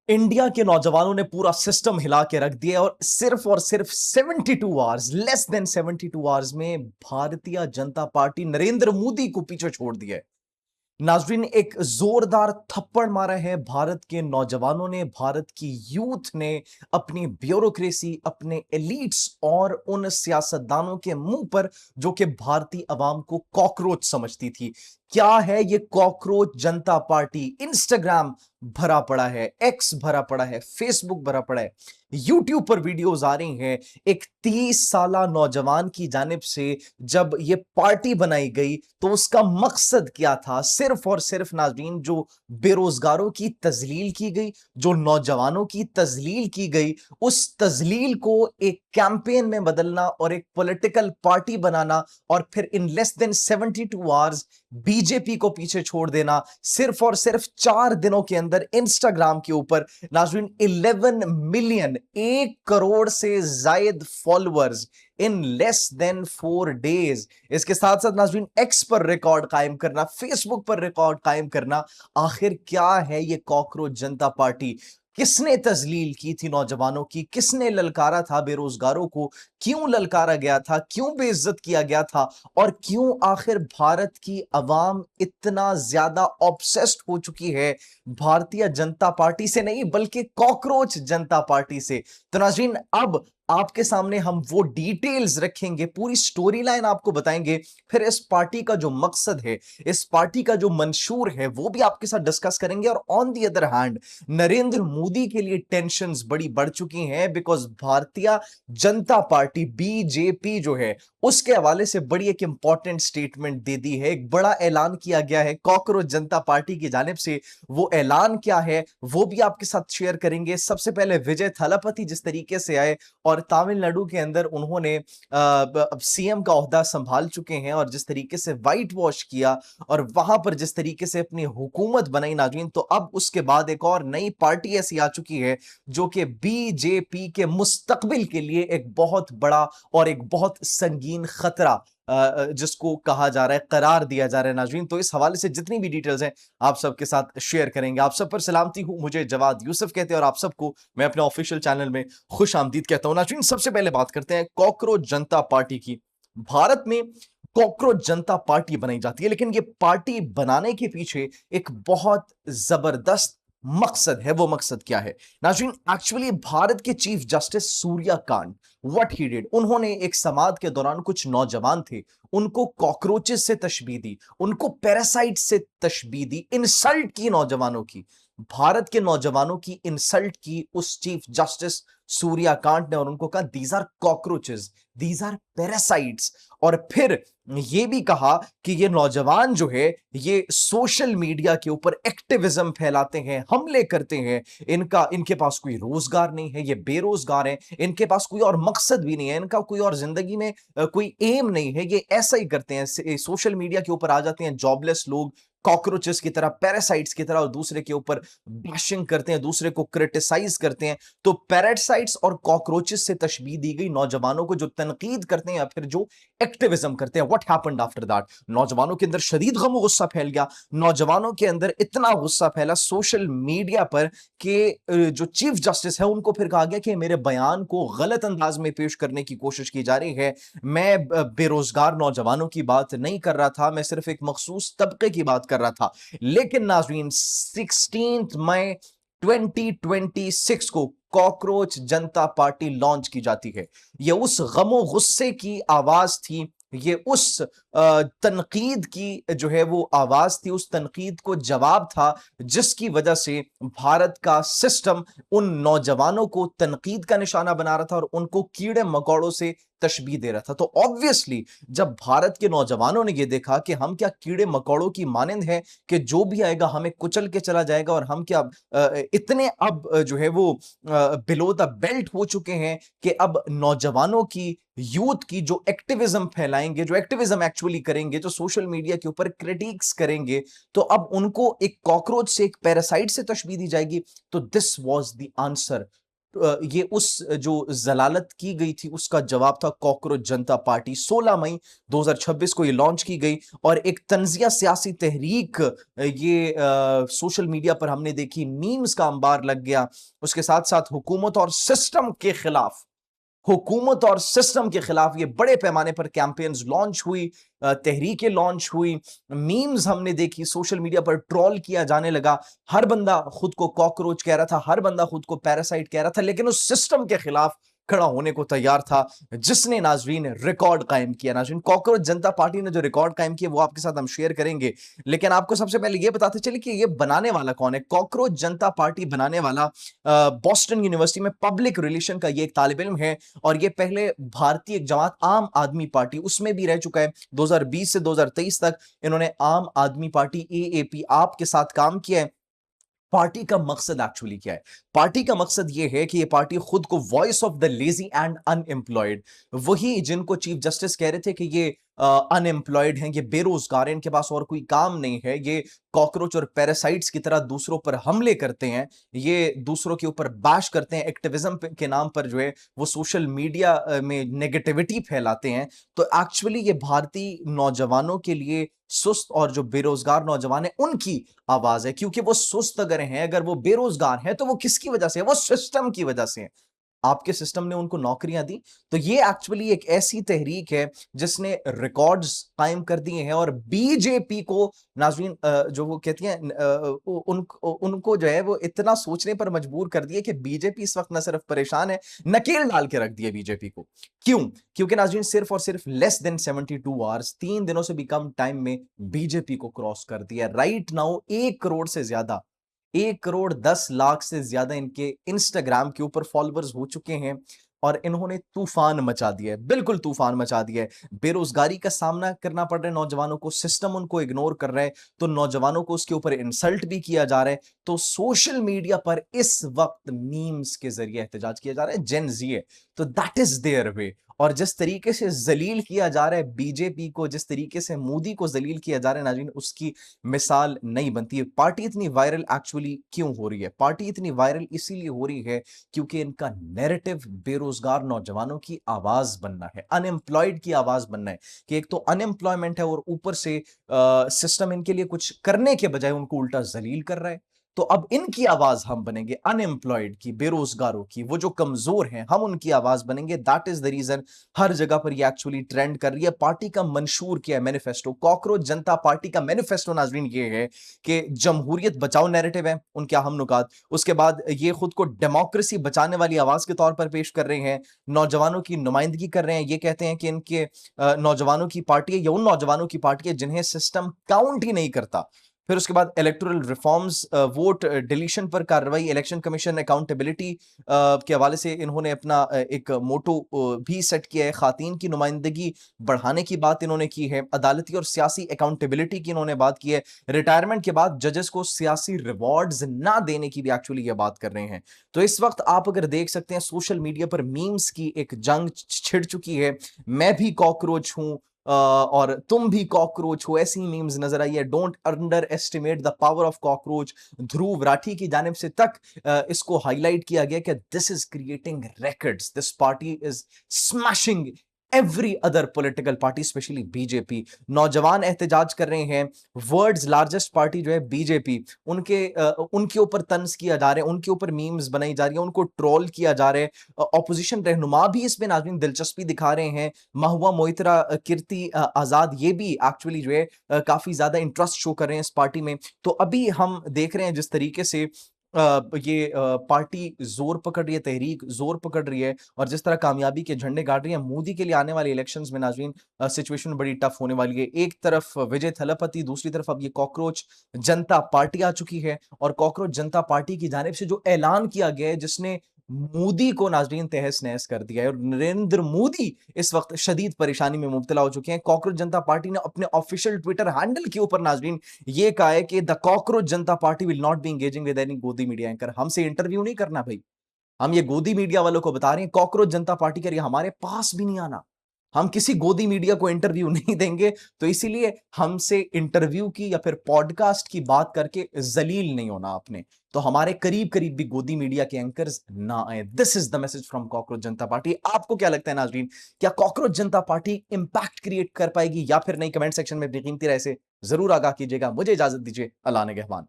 India के नौजवानों ने पूरा सिस्टम हिला के रख दिया और सिर्फ 72 आवर्स, लेस देन 72 आवर्स में भारतीय जनता पार्टी नरेंद्र मोदी को पीछे छोड़ दिया है। नाजरीन, एक जोरदार थप्पड़ मारा है भारत के नौजवानों ने, भारत की यूथ ने अपनी ब्यूरोक्रेसी, अपने एलिट्स और उन सियासतदानों के मुंह पर जो कि भारतीय अवाम को कॉकरोच समझती थी। क्या है ये कॉकरोच जनता पार्टी? इंस्टाग्राम भरा पड़ा है, एक्स भरा पड़ा है, फेसबुक भरा पड़ा है, यूट्यूब पर वीडियोस आ रही हैं। एक 30 साला नौजवान की जानिब से जब ये पार्टी बनाई गई तो उसका मकसद क्या था? सिर्फ और सिर्फ नाज़रीन, जो बेरोजगारों की तजलील की गई, जो नौजवानों की तजलील की गई, उस तजलील को एक कैंपेन में बदलना और एक पॉलिटिकल पार्टी बनाना और फिर in less than 72 hours BJP को पीछे छोड़ देना। सिर्फ और सिर्फ 4 दिनों के अंदर इंस्टाग्राम के ऊपर नाज़रीन 11 मिलियन, 1 करोड़ से जायद followers in less than 4 days. इसके साथ साथ नाज़रीन एक्स पर रिकॉर्ड कायम करना, फेसबुक पर रिकॉर्ड कायम करना। आखिर क्या है ये कॉकरोच जनता पार्टी? किसने तजलील की थी नौजवानों की? किसने ललकारा था बेरोजगारों को? क्यों ललकारा गया था? क्यों बेइज्जत किया गया था? और क्यों आखिर भारत की अवाम इतना ज्यादा ऑब्सेस्ड हो चुकी है भारतीय जनता पार्टी से? नहीं, बल्कि कॉकरोच जनता पार्टी से। तो नाज़रीन, अब आपके सामने हम वो डिटेल्स रखेंगे, पूरी स्टोरी लाइन आपको बताएंगे, फिर इस पार्टी का जो मकसद है, इस पार्टी का जो मंशूर है, वो भी आपके साथ डिस्कस करेंगे। और on the other hand, Narendra Modi के लिए टेंशंस बड़ी बढ़ चुकी हैं, because Bharatiya Janata party BJP जो है उसके हवाले से बड़ी एक इंपॉर्टेंट स्टेटमेंट दे दी है। एक बड़ा ऐलान किया गया है कॉकरोच जनता पार्टी की जानिब से। वो ऐलान क्या है वो भी आपके साथ शेयर करेंगे। सबसे पहले विजय थालापति जिस तरीके से आए और तमिलनाडु के अंदर उन्होंने अब सीएम का ओहदा संभाल चुके हैं, और जिस तरीके से व्हाइट वॉश किया और वहां पर जिस तरीके से अपनी हुकूमत बनाई नाज़रीन, तो अब उसके बाद एक और नई पार्टी ऐसी आ चुकी है जो कि बीजेपी के मुस्तकबिल के लिए एक बहुत बड़ा और एक बहुत संगीन खतरा जिसको कहा जा रहा है, करार दिया जा रहा है नाज़रीन। तो इस हवाले से जितनी भी डिटेल्स हैं आप सबके साथ शेयर करेंगे। आप सब पर सलामती हूं, मुझे जवाद यूसुफ कहते हैं और आप सबको मैं अपने ऑफिशियल चैनल में खुश आमदीद कहता हूं। नाज़रीन, सबसे पहले बात करते हैं कॉकरोच जनता पार्टी की। भारत में कॉकरोच जनता पार्टी बनाई जाती है, लेकिन ये पार्टी बनाने के पीछे एक बहुत जबरदस्त मकसद है। वो मकसद क्या है नाज़रीन? एक्चुअली भारत के chief justice Suryakant, what he did, उन्होंने एक समाज के दौरान कुछ नौजवान थे, उनको कॉकरोचेस से तशबीह दी, उनको पैरासाइट से तशबीह दी, इंसल्ट की नौजवानों की, भारत के नौजवानों की इंसल्ट की उस चीफ जस्टिस सूर्यकांत ने, और उनको कहा these are cockroaches, these are parasites. और फिर ये भी कहा कि ये नौजवान जो है ये सोशल मीडिया के ऊपर एक्टिविज्म फैलाते हैं, हमले करते हैं, इनके पास कोई रोजगार नहीं है, ये बेरोजगार हैं, इनके पास कोई और मकसद भी नहीं है, इनका कोई और जिंदगी में कोई एम नहीं है, ये ऐसा ही करते हैं, सोशल मीडिया के ऊपर आ जाते हैं जॉबलेस लोग, कॉकरोचेस की तरह, पैरासाइट्स की तरह, और दूसरे के ऊपर बैशिंग करते हैं, दूसरे को क्रिटिसाइज करते हैं। तो पैरासाइट्स और कॉकरोचेस से तशबीह दी गई नौजवानों को जो तनकीद करते हैं या फिर जो एक्टिविज्म करते हैं। What happened after that? नौजवानों के अंदर शदीद गम और गुस्सा फैल गया। नौजवानों के अंदर इतना गुस्सा फैला सोशल मीडिया पर कि जो चीफ जस्टिस है उनको फिर कहा गया कि मेरे बयान को गलत अंदाज में पेश करने की कोशिश की जा रही है। मैं बेरोजगार नौजवानों की बात नहीं कर रहा था, मैं सिर्फ एक मखसूस तबके की बात कर रहा था। लेकिन नाज़रीन, 16 मई 2026 को कॉकरोच जनता पार्टी लॉन्च की जाती है। यह उस गमो गुस्से की आवाज थी, ये उस तनकीद की जो है वो आवाज थी, उस तनकीद को जवाब था जिसकी वजह से भारत का सिस्टम उन नौजवानों को तनकीद का निशाना बना रहा था और उनको कीड़े मकोड़ों से तशबीह दे रहा था। तो ऑब्वियसली जब भारत के नौजवानों ने यह देखा कि हम क्या कीड़े मकोड़ों की मानंद हैं कि जो भी आएगा हमें कुचल के चला जाएगा, और हम क्या इतने अब जो है वो बिलो द बेल्ट हो चुके हैं कि अब नौजवानों की, यूथ की जो एक्टिविज्म फैलाएंगे, जो एक्टिविज्म एक्चुअली करेंगे, जो सोशल मीडिया के ऊपर क्रिटिक्स करेंगे, तो अब उनको एक कॉकरोच से, एक पैरासाइट से तशबीह दी जाएगी। तो दिस वाज द आंसर ये उस जो जलालत की गई थी उसका जवाब था कॉकरोच जनता पार्टी। 16 मई 2026 को ये लॉन्च की गई और एक तंजिया सियासी तहरीक ये सोशल मीडिया पर हमने देखी, मीम्स का अंबार लग गया। उसके साथ साथ हुकूमत और सिस्टम के खिलाफ, हुकूमत और सिस्टम के खिलाफ ये बड़े पैमाने पर कैंपेन्स लॉन्च हुई, तहरीकें लॉन्च हुई, मीम्स हमने देखी, सोशल मीडिया पर ट्रोल किया जाने लगा। हर बंदा खुद को कॉकरोच कह रहा था, हर बंदा खुद को पैरासाइट कह रहा था, लेकिन उस सिस्टम के खिलाफ खड़ा होने को तैयार था, जिसने नाजरीन रिकॉर्ड कायम किया। नाजरीन, कॉकरोच जनता पार्टी ने जो रिकॉर्ड कायम किया वो आपके साथ हम शेयर करेंगे, लेकिन आपको सबसे पहले ये बताते चले कि ये बनाने वाला कौन है। कॉकरोच जनता पार्टी बनाने वाला बॉस्टन यूनिवर्सिटी में पब्लिक रिलेशन का ये एक तालिब इल्म है और ये पहले भारतीय जमात आम आदमी पार्टी उसमें भी रह चुका है। 2020 से 2023 तक इन्होंने आम आदमी पार्टी एएपी आप के साथ काम किया है। पार्टी का मकसद एक्चुअली क्या है? पार्टी का मकसद यह है कि यह पार्टी खुद को voice of the lazy and unemployed, वही जिनको चीफ जस्टिस कह रहे थे कि ये अनएम्प्लॉयड हैं, ये बेरोजगार हैं, इनके पास और कोई काम नहीं है, ये कॉकरोच और पैरासाइट्स की तरह दूसरों पर हमले करते हैं, ये दूसरों के ऊपर बैश करते हैं, एक्टिविज्म के नाम पर जो है वो सोशल मीडिया में नेगेटिविटी फैलाते हैं। तो एक्चुअली ये भारतीय नौजवानों के लिए, सुस्त और जो बेरोजगार नौजवान है उनकी आवाज है, क्योंकि वो सुस्त अगर हैं, अगर वो बेरोजगार हैं, तो वो किसकी वजह से है? वो सिस्टम की वजह से है। आपके सिस्टम ने उनको नौकरियां दी। तो ये एक्चुअली एक ऐसी तहरीक है जिसने रिकॉर्ड्स कायम कर दिए हैं और बीजेपी को नाज़रीन जो वो कहती हैं उनको जो है वो इतना सोचने पर मजबूर कर दिया कि बीजेपी इस वक्त न सिर्फ परेशान है, नकेल डाल के रख दिया बीजेपी को। क्यों? क्योंकि नाज़रीन सिर्फ और सिर्फ लेस देन 72 आवर्स, 3 दिनों से भी कम टाइम में बीजेपी को क्रॉस कर दिया। राइट नाउ 1 करोड़ से ज्यादा, 1 करोड़ 10 लाख से ज्यादा इनके इंस्टाग्राम के ऊपर फॉलोअर्स हो चुके हैं और इन्होंने तूफान मचा दिया है, बिल्कुल तूफान मचा दिया है। बेरोजगारी का सामना करना पड़ रहा है नौजवानों को, सिस्टम उनको इग्नोर कर रहा है, तो नौजवानों को उसके ऊपर इंसल्ट भी किया जा रहा है। तो सोशल मीडिया पर इस वक्त मीम्स के जरिए एहतजाज किया जा रहा है। जेन जी है, तो दैट इज देयर वे। और जिस तरीके से जलील किया जा रहा है बीजेपी को, जिस तरीके से मोदी को जलील किया जा रहा है नाज़रीन, उसकी मिसाल नहीं बनती है। पार्टी इतनी वायरल एक्चुअली क्यों हो रही है? पार्टी इतनी वायरल इसीलिए हो रही है क्योंकि इनका नैरेटिव बेरोजगार नौजवानों की आवाज बनना है, अनएम्प्लॉयड की आवाज बनना है, कि एक तो अनएम्प्लॉयमेंट है और ऊपर से सिस्टम इनके लिए कुछ करने के बजाय उनको उल्टा जलील कर रहा है। तो अब इनकी आवाज हम बनेंगे, अनएम्प्लॉयड की, बेरोजगारों की, वो जो कमजोर हैं हम उनकी आवाज बनेंगे। दैट इज द रीजन हर जगह पर ये एक्चुअली ट्रेंड कर रही है। पार्टी का मंशूर क्या है? मैनिफेस्टो। कॉकरोच जनता पार्टी का मैनिफेस्टो नाजरीन ये है कि जमहूरियत बचाओ नैरेटिव है उनके अहम नुकात। उसके बाद ये खुद को डेमोक्रेसी बचाने वाली आवाज के तौर पर पेश कर रहे हैं, नौजवानों की नुमाइंदगी कर रहे हैं। ये कहते हैं कि इनके नौजवानों की पार्टी है, या उन नौजवानों की पार्टी है जिन्हें सिस्टम काउंट ही नहीं करता। फिर उसके बाद इलेक्टोरल रिफॉर्म्स, वोट डिलीशन पर कार्रवाई, इलेक्शन कमीशन अकाउंटेबिलिटी के हवाले से इन्होंने अपना एक मोटो भी सेट किया है। खातीन की नुमाइंदगी बढ़ाने की बात इन्होंने की है, अदालती और सियासी अकाउंटेबिलिटी की इन्होंने बात की है, रिटायरमेंट के बाद जजेस को सियासी रिवॉर्ड्स ना देने की भी एक्चुअली ये बात कर रहे हैं। तो इस वक्त आप अगर देख सकते हैं सोशल मीडिया पर मीम्स की एक जंग छिड़ चुकी है। मैं भी कॉकरोच हूं और तुम भी कॉकरोच हो, ऐसी मीम्स नजर आई है। Don't underestimate the power of cockroach. Dhruv Rathee की जानिब से तक इसको हाईलाइट किया गया कि this is creating records, this party is smashing every other political party, specially BJP. नौजवान एहतजाज कर रहे हैं। वर्ल्ड्स लार्जेस्ट पार्टी जो है बीजेपी, उनके ऊपर तंज किया जा रहा है, उनके ऊपर मीम्स बनाई जा रही है, उनको ट्रोल किया जा रहा है। ऑपोजिशन रहनुमा भी इसमें नाज़रीन दिलचस्पी दिखा रहे हैं। महुआ मोइत्रा, कीर्ति आजाद, ये भी एक्चुअली जो है काफी ज्यादा इंटरेस्ट शो कर रहे हैं इस पार्टी में। तो अभी हम देख रहे हैं जिस तरीके से ये पार्टी जोर पकड़ रही है, तहरीक जोर पकड़ रही है और जिस तरह कामयाबी के झंडे गाड़ रही है। मोदी के लिए आने वाले इलेक्शंस में नाज़रीन सिचुएशन बड़ी टफ होने वाली है। एक तरफ विजय थलापति, दूसरी तरफ अब ये कॉकरोच जनता पार्टी आ चुकी है और कॉकरोच जनता पार्टी की जानिब से जो ऐलान किया गया है, जिसने मोदी को नाजरीन तहस नहस कर दिया है और नरेंद्र मोदी इस वक्त शदीद परेशानी में मुब्तला हो चुके हैं। कॉकरोच जनता पार्टी ने अपने ऑफिशियल ट्विटर हैंडल के ऊपर नाजरीन ये कहा है कि the cockroach Janata party will not be engaging with any गोदी मीडिया एंकर। हमसे इंटरव्यू नहीं करना भाई, हम ये गोदी मीडिया वालों को बता रहे हैं, कॉकरोच जनता पार्टी के लिए हमारे पास भी नहीं आना। हम किसी गोदी मीडिया को इंटरव्यू नहीं देंगे, तो इसीलिए हमसे इंटरव्यू की या फिर पॉडकास्ट की बात करके जलील नहीं होना आपने। तो हमारे करीब करीब भी गोदी मीडिया के एंकर्स ना आए। This is the message from cockroach Janata party. आपको क्या लगता है नाजरीन, क्या कॉकरोच जनता पार्टी इंपैक्ट क्रिएट कर पाएगी या फिर नहीं? कमेंट सेक्शन में अपनी कीमती राय से जरूर आगाह कीजिएगा। मुझे इजाजत दीजिए। अल्लाह ने रहमान।